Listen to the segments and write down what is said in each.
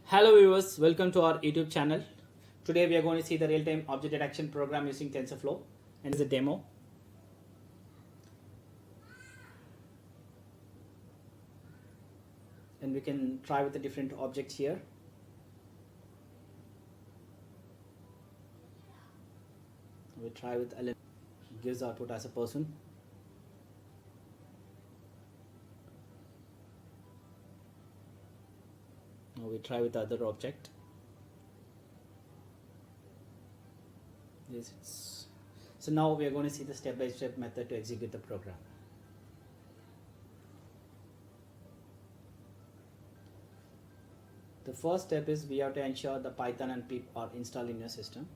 Hello viewers, welcome to our YouTube channel. Today we are going to see the real-time object detection program using TensorFlow, and this is a demo. And we can try with the different objects here. We try with Alan, gives output as a person. Now we try with the other object. So now we are going to see the step-by-step method to execute the program. The first step is we have to ensure the Python and pip are installed in your system.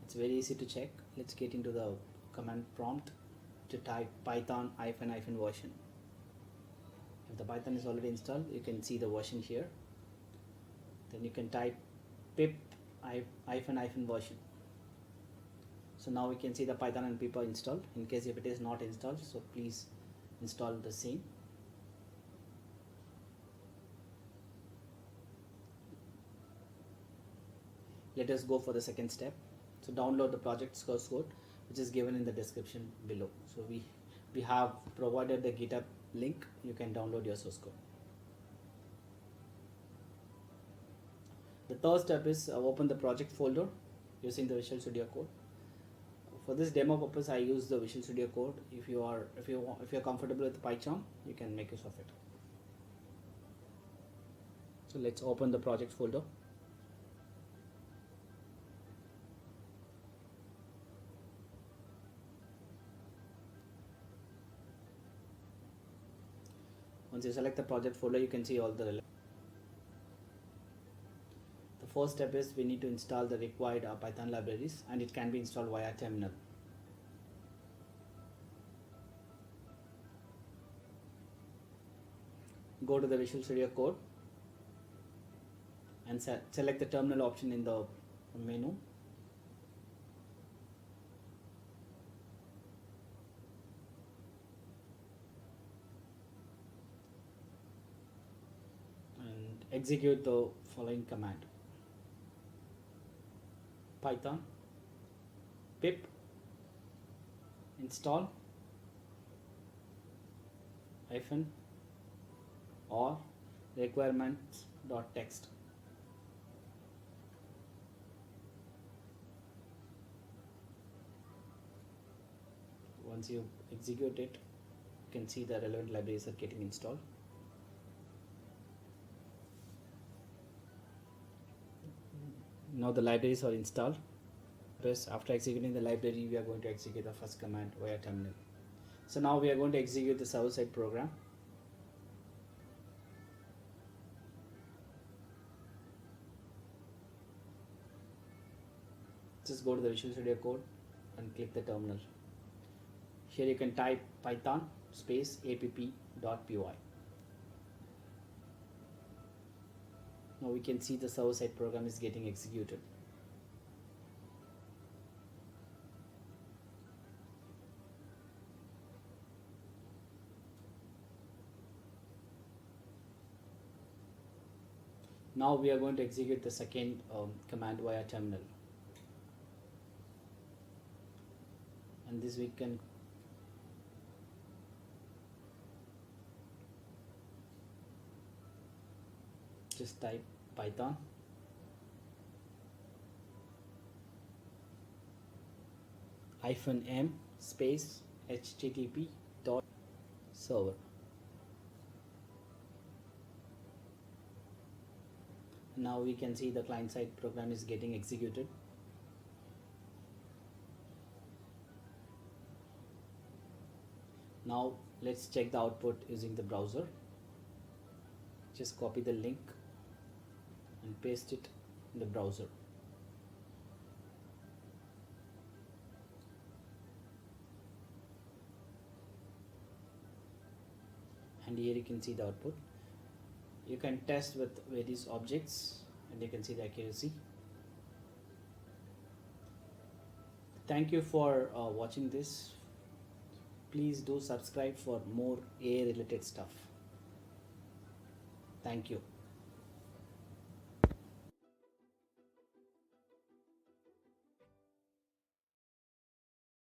It's very easy to check. Let's get into the command prompt to type python -- version. If the Python is already installed, you can see the version here. Then you can type pip -- version. So now we can see the Python and pip are installed. In case if it is not installed, so please install the same. Let us go for the second step. So download the project source code, which is given in the description below. So we have provided the GitHub link. You can download your source code. The third step is open the project folder using the Visual Studio Code. For this demo purpose, I use the Visual Studio Code. If you're comfortable with Python, you can make use of it. So let's open the project folder. Once you select the project folder, you can see all the first step is we need to install the required Python libraries, and it can be installed via terminal. Go to the Visual Studio Code and select the terminal option in the menu. And execute the following command: python pip install -or requirements.txt. Once you execute it, you can see the relevant libraries are getting installed. Now the libraries are installed. After executing the library, we are going to execute the first command via terminal. So now we are going to execute the server-side program. Just go to the Visual Studio Code and click the terminal. Here you can type python app.py. Now we can see the server-side program is getting executed. Now we are going to execute the second command via terminal. And this we can just type python -m http.server. Now we can see the client-side program is getting executed. Now let's check the output using the browser. Just copy the link and paste it in the browser. And here you can see the output. You can test with various objects and you can see the accuracy. Thank you for watching this. Please do subscribe for more AI related stuff. Thank you.